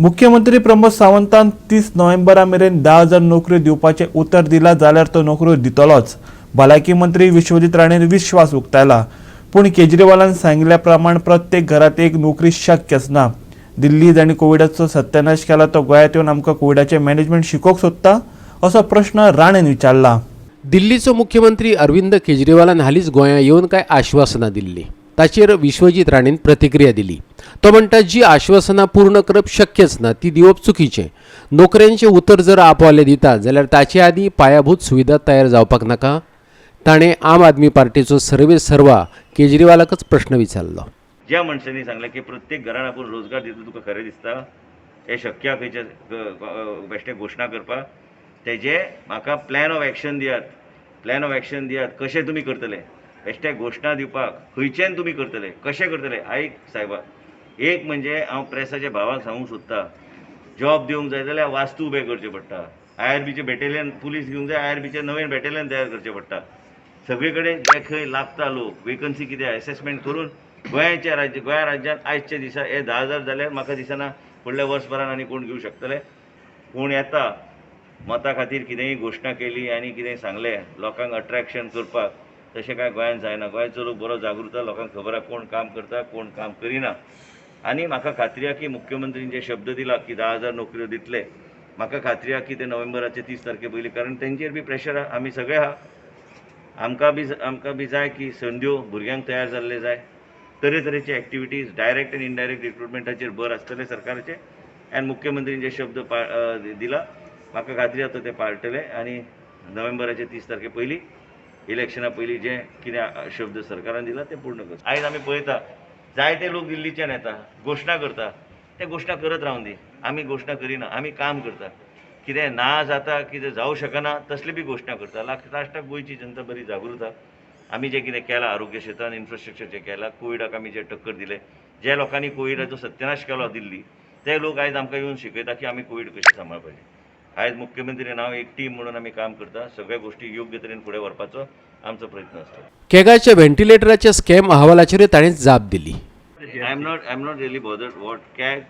मुख्यमंत्री प्रमोद सावंतान 30 नोव्हेंबरा मेरेन 10,000 नोकऱ्यो दिवपाचे उतर दिला जाल्यार तो नोकऱ्यो दितलोच. भलायकी मंत्री विश्वजीत राणेन विश्वास उक्तायला. पूण केजरीवालान सांगिल्ल्या प्रमाण प्रत्येक घरात एक नोकरी शक्यच ना. दिल्ली जाणी कोविडाचो सत्यानाश केला तो गोंयांत येवन आमकां कोविडाचे मॅनेजमेंट शिकोवंक सोदता असो प्रश्न राणेन विचारला. दिल्लीचो मुख्यमंत्री अरविंद केजरीवालान हालींच गोंयांत येवन कांय आश्वासनां दिल्ली. ताचेर विश्वजीत राणेन प्रतिक्रिया दिली. तो म्हणटा जी आश्वासनां पूर्ण करप शक्यच ना ती दिवप चुकीचें. नोकऱ्यांचें उतर जर आपवाले दितात जाल्यार ताचे आदीं पायाभूत सुविधा तयार जावपाक नाका. ताणें आम आदमी पार्टीचो सर्वे सर्वा केजरीवालाकच प्रश्न विचारलो. ज्या मनशांनी सांगलें की प्रत्येक घरान आपूण रोजगार दिता तुका खरें दिसता हे शक्य खंयचे बेश्टे घोशणा करपाक तेजे म्हाका प्लॅन ऑफ एक्शन दियात कशें तुमी करतले बेश्टे घोशणा दिवपाक खंयच्यान तुमी करतले कशें करतले. आयक सायबा एक म्हणजे हांव प्रेसाच्या भावाक सांगूंक सोदतां जॉब दिवंक जाय जाल्यार वास्तू उबे करचे पडटा. IRBचे बॅटेलियन पुलीस घेवंक जाय IRBचे नवें बॅटेलियन तयार करचें पडटा. सगळे कडेन जे खंय लागता लोक वेकन्सी कितें एसेसमेंट करून गोंया राज्यांत आयजच्या दिसा हे 10,000 जाल्यार म्हाका दिसना फुडल्या वर्सभरान आनी कोण घेवंक शकतले. कोण येता मता खातीर कितेंय घोशणा केली आनी कितेंय सांगलें लोकांक अट्रॅक्शन करपाक तशें कांय गोंयांत जायना. गोंयचो लोक बरो जागृत लोकांक खबर आहा कोण काम करता कोण काम करिना. आनी म्हाका खात्री आहा की मुख्यमंत्रीन जे शब्द दिला की 10,000 नोकऱ्यो दितले म्हाका खात्री आहा की ते नोव्हेंबराचे 30 तारखे पयलीं कारण तेंचेर बी प्रेशर आहा. आमी सगळे आहा. आमकां बी जाय की संद्यो भुरग्यांक तयार जाल्ले जाय. तरेतरेचे एक्टिविटीज डायरेक्ट आनी इनडायरेक्ट रिक्रुटमेंटाचेर भर आसतले सरकाराचे. आनी मुख्यमंत्रीन जे शब्द दिला म्हाका खात्री आहा ते पाळटले आनी नोव्हेंबराचे 30 तारखे पयलीं इलेक्शना पयलीं जे कितें शब्द सरकारान दिला ते पूर्ण करता. आयज आमी पळयता जायते लोक दिल्लीच्यान येता घोशणा करता ते घोशणा करत रावन दी. आमी घोशणा करिना आमी काम करता. कितें ना जाता कितें जावं शकना तसली बी घोशणा करता. लास्टाक गोंयची जनता बरी जागृत आहा. आमी जें कितें केलां आरोग्य क्षेत्रांत इन्फ्रास्ट्रक्चर जें केलां कोविडाक आमी जे टक्कर दिले ज्या लोकांनी कोविडाचो सत्यानाश केलो दिल्ली ते लोक आयज आमकां येवन शिकयता की आमी कोविड कशें सांबाळपाचें. आयज मुख्यमंत्रीन हांव एक टीम म्हणून आमी काम करता. सगळ्या गोश्टी योग्य तरेन फुडें व्हरपाचो आमचो प्रयत्न आसता. केगाच्या व्हेंटिलेटराच्या स्कॅम अहवालाचेर ताणें जाप दिली. I am not really bothered what CAG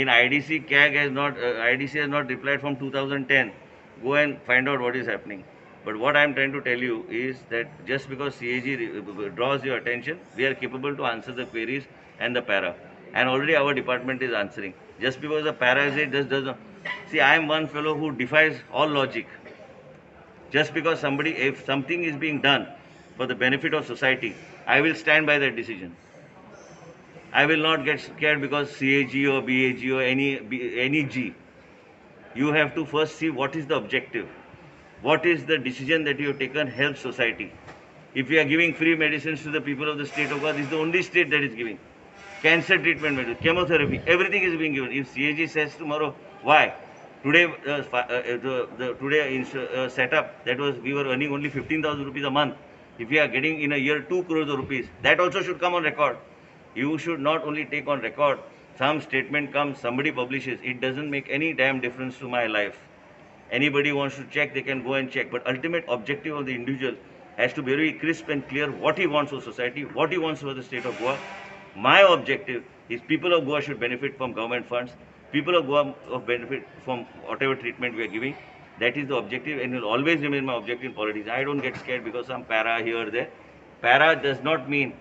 in IDC. CAG has not IDC has not replied from 2010. Go and find out what is happening. But what I am trying to tell you is that just because CAG draws your attention, we are capable to answer the queries and the para. And already our department is answering. Just because the para is it just doesn't. See, I am one fellow who defies all logic. Just because if something is being done for the benefit of society, I will stand by that decision. I will not get scared because CAG or BAG or any G. You have to first see what is the objective. What is the decision that you have taken helps society. If we are giving free medicines to the people of the state of Goa, this is the only state that is giving. Cancer treatment, chemotherapy, everything is being given. If CAG says tomorrow, why? Today, setup, that was, we were earning only 15,000 rupees a month. If we are getting in a year 2 crores of rupees, that also should come on record. You should not only take on record, some statement comes, somebody publishes, it doesn't make any damn difference to my life. Anybody wants to check, they can go and check. But ultimate objective of the individual has to be very crisp and clear what he wants for society, what he wants for the state of Goa. My objective is people of Goa should benefit from government funds. People of Goa benefit from whatever treatment we are giving. That is the objective and will always remain my objective in politics. I don't get scared because some para here or there. Para does not mean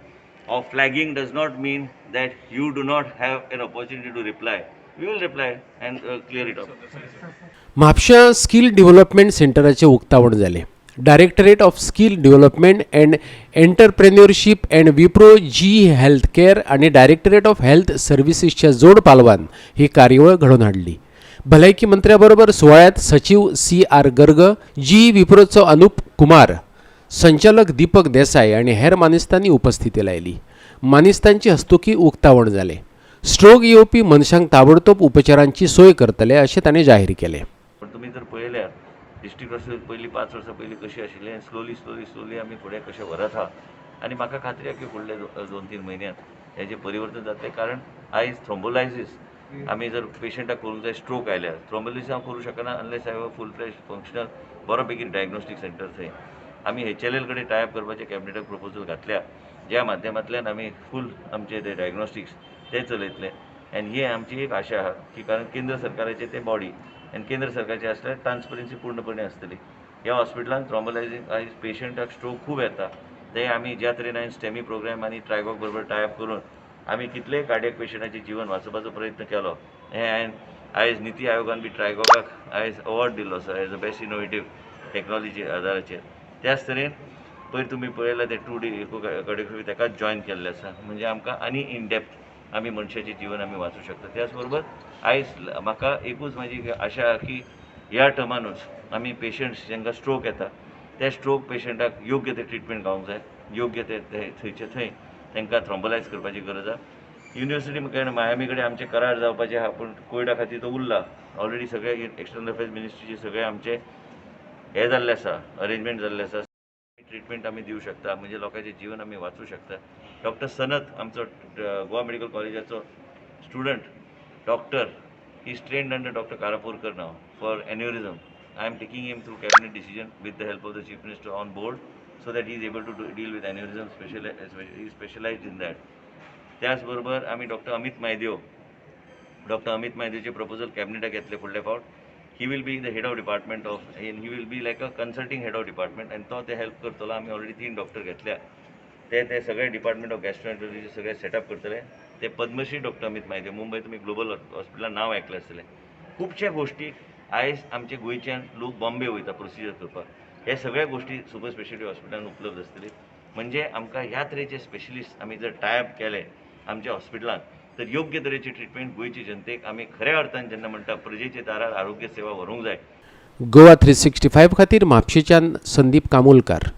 or flagging does not mean that you do not have an opportunity to reply. We will reply and clear it up. Mapusa skill development सेंटराचें उक्तावण जालें. Directorate of skill development and entrepreneurship and Wipro GE health care आणि directorate of health सर्व्हिसेसच्या जोड पालवान ही कार्यावळ घडोवन हाडली. भलायकी मंत्र्याबरोबर सुवाळ्यात सचिव CR गर्ग, जी विप्रोचो अनूप कुमार, संचालक दीपक देसाई आणि हेर मानेस्तांनी उपस्थिती लायली. मानेस्तांची हस्तुकी उक्तावण जालें. स्ट्रोक येवपी मनशांक ताबडतोब उपचारांची सोय करतले अशें ताणें जाहीर केलें. तुमी जर पळयल्यार डिस्ट्रिक्ट हॉस्पिटल पयलीं 5 वर्सां पयलीं कशी आशिल्लें स्लोली आमी फुडें कशें व्हरत आहा आनी म्हाका खात्री आहा की फुडले 2-3 म्हयन्यांत हेजें परिवर्तन जातलें. कारण आयज थ्रोम्बोलायसीस आमी जर पेशंटाक करूंक जाय स्ट्रोक आयल्यार थ्रोम्बोलायसीस हांव करूं शकना unless I have full fledged functional bureau begin diagnostic centre थंय. आमी HLL कडेन टायअप करपाचें कॅबिनेटाक प्रपोजल घातल्या ज्या माध्यमांतल्यान आमी फूल आमचे ते डायग्नोस्टिक्स ते चलयतले. आनी ही आमची एक आशा आहा की कारण केंद्र सरकाराचे ते बॉडी आनी केंद्र सरकारचे आसल्यार ट्रान्सपरन्सी पूर्णपणे आसतली. ह्या हॉस्पिटलांत थ्रॉम्बोलायझींग आयज पेशंटाक स्ट्रोक खूब येता ते आमी ज्या तरेन हांवें स्टेमी प्रोग्राम आनी ट्रायगॉक बरोबर टायअप करून आमी कितलेय कार्डियक पेशंटाचें जीवन वाचोवपाचो प्रयत्न केलो. हें हांवें आयज निती आयोगान बी ट्रायगॉकाक आयज अवॉर्ड दिल्लो आसा as a best innovative technology आदाराचेर. त्याच तरेन पयर तुमी पळयलां ते 2D इकोकार्डियोग्राफी ताकाच जॉयन केल्लें आसा. म्हणजे आमकां आनी इन डेप्थ आमी मनशाचें जीवन आमी वाचूं शकता. त्याच बरोबर आयज म्हाका एकूच म्हाजी आशा आहा की ह्या टर्मानूच आमी पेशंट्स जांकां स्ट्रोक येता त्या स्ट्रोक पेशंटाक योग्य ते ट्रिटमेंट गावंक जाय. योग्य ते थंयचे थंय तांकां थ्रॉम्बोलायज करपाची गरज आहा. युनिवर्सिटी कडेन मायामी कडेन आमचे करार जावपाचे आहा पूण कोविडा खातीर तो उरला. ऑलरेडी सगळे एक्सटर्नल अफेर्स मिनिस्ट्रीचे सगळे आमचे हे जाल्ले आसा, अरेंजमेंट जाल्ले आसा. ट्रिटमेंट आमी दिवं शकता म्हणजे लोकांचें जीवन आमी वाचूं शकता. डॉक्टर सनत आमचो गोवा मेडिकल कॉलेजाचो student doctor he trained under doctor Karapurkar now for aneurysm. I am taking him through cabinet decision with the help of the chief minister on board so that he is able to deal with aneurysm. He is specialized in that. त्याचबरोबर आम्ही doctor Amit मायदेवचे proposal कॅबिनेटाक घेतले फुडले फावट. He will be the head of department of he will be like a consulting head of department आनी तो ते हेल्प करतलो. आमी ऑलरेडी 3 डॉक्टर घेतल्या ते सगळे डिपार्टमेंट ऑफ गॅस्ट्रोएंटरोलॉजी सगळे सेटअप करतले. ते पद्मश्री डॉक्टर अमित मायदेव मुंबय तुमी ग्लोबल हॉस्पिटलान नांव आयकलें आसतलें. खुबशे गोश्टी आयज आमचे गोंयच्यान लोक बॉम्बे वयता प्रोसिजर करपाक. हे सगळ्या गोश्टी सुपर स्पेशलिटी हॉस्पिटलान उपलब्ध आसतली. म्हणजे आमकां ह्या तरेचे स्पेशलिस्ट आमी जर टायअप केले आमच्या हॉस्पिटलांत तर योग्य तरेची ट्रिटमेंट गोंयचे जनतेक आमी खऱ्या अर्थान जेन्ना म्हणटा प्रजेच्या दारार आरोग्य सेवा व्हरूंक जाय. गोवा 365 खातीर म्हापशेच्यान संदीप कामोलकार.